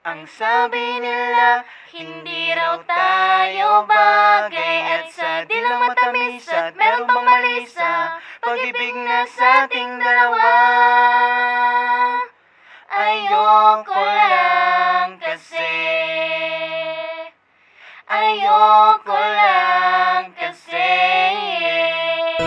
Ang sabi nila, hindi raw tayo bagay. At sa dilang matamis at meron pang mali sa pag-ibig na sa ating dalawa. Ayoko lang kasi, ayoko lang kasi.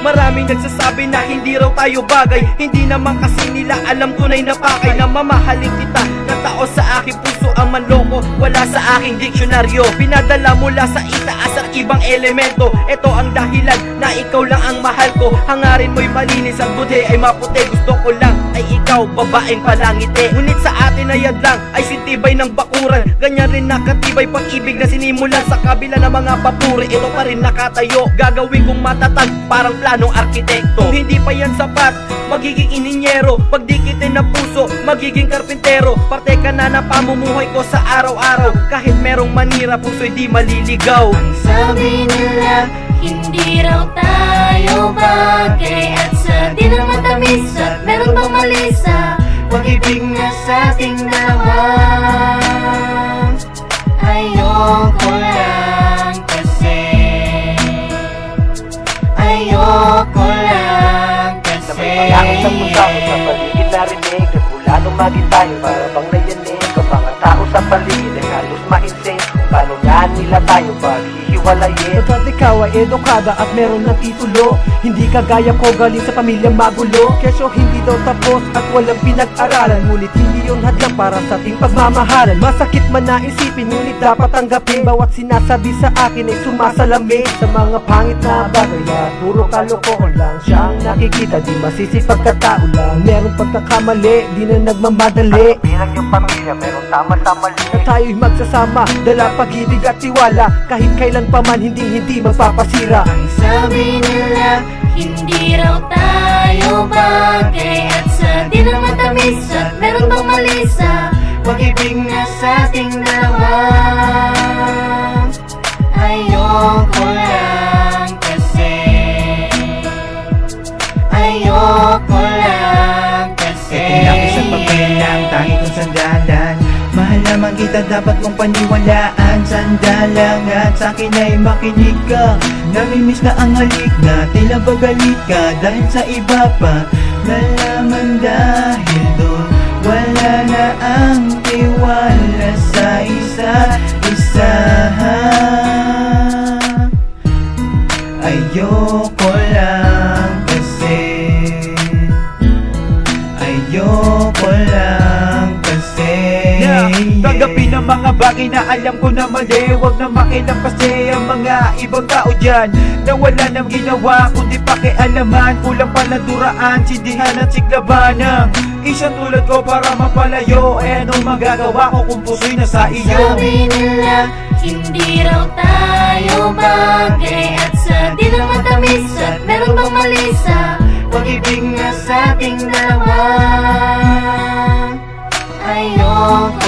Maraming nagsasabi na hindi raw tayo bagay. Hindi naman kasi nila alam tunay na pakay na mamahalin kita na tao sa aking puso ang manloko. Wala sa aking diksyonaryo, pinadala mula sa itaas ang ibang elemento. Ito ang dahilan na ikaw lang ang mahal ko. Hangarin mo'y malinis, ang budhe ay maputi. Gusto ko lang ay ikaw, babaeng palangiti. Ngunit sa atin ay yadlang ay sintibay ng bakuran. Ganyan rin nakatibay pag-ibig na sinimulan sa kabila ng mga papuri. Ito pa rin nakatayo, gagawin kong matatag parang planong arkitekto. Kung hindi pa yan sapat, magiging ininyero. Pagdikitin na puso, magiging karpintero. Parte ka na ng pamumuhay ko sa araw-araw. Kahit merong manira, puso'y di maliligaw. Ang sabi nila, hindi raw tayo bagay. At sa dilang matamis at meron pang mali sa pag-ibig na sa ating dalawa. Ayoko lang kasi, ayoko lang kasi. Pag-angin sa pusa ko sa paligid narinig, nagmula nung maging tayo para bang nayanig. Kapag ang tao sa paligid ay halos ma-insane kung paano nga nila tayo paghihiwalayin. Pagkat ikaw ay edukada at meron ng titulo, hindi kagaya ko galing sa pamilyang magulo. Kesyo hindi daw tapos at walang pinag-aralan, ngunit hindi yun hadlang para sa ating pagmamahalan. Masakit man na isipin, ngunit dapat tanggapin. Bawat sinasabi sa akin ay sumasalamin sa mga pangit na bagay na puro kalokohan lang siyang nakikita. Di masisi pagkatao lang, meron pagkakamali, di na nagmamadali. Bilang yung pamilya, meron tama sa mali. Na tayo'y magsasama, dala pag-ibig at tiwala. Kahit kailan pa man, hindi magpapasira. Ang sabi nila, hindi raw tayo bagay. At sa dilang matamis at meron pang mali sa pag-ibig na sa ating dalawa. Ayoko lang kasi, ayoko lang kasi. Ito lang isang papel lang, tangi kong sandalan. Mahal naman kita, dapat mong paniwalaan. Sandalang at sa'kin ay makinig ka. Namimiss na ang halik na tila ba galit ka dahil sa iba pa. Nalaman dahil doon wala na ang tiwala sa isa't isa. Ayoko lang kasi, ayoko lang kasi. Tanggapin ang mga bagay na alam ko na mali. Huwag na makilang kasi ang mga ibang tao dyan na wala nang ginawa kundi pakialaman. Kulang palanduraan, sindihan at siglaban ng isang tulad ko para mapalayo. Eh anong magagawa ko kung puso'y nasa iyo? Sabi nila, hindi raw tayo bagay. At sa dilang matamis at meron pang mali sa pag-ibig na sa ating dalawa. Ayoko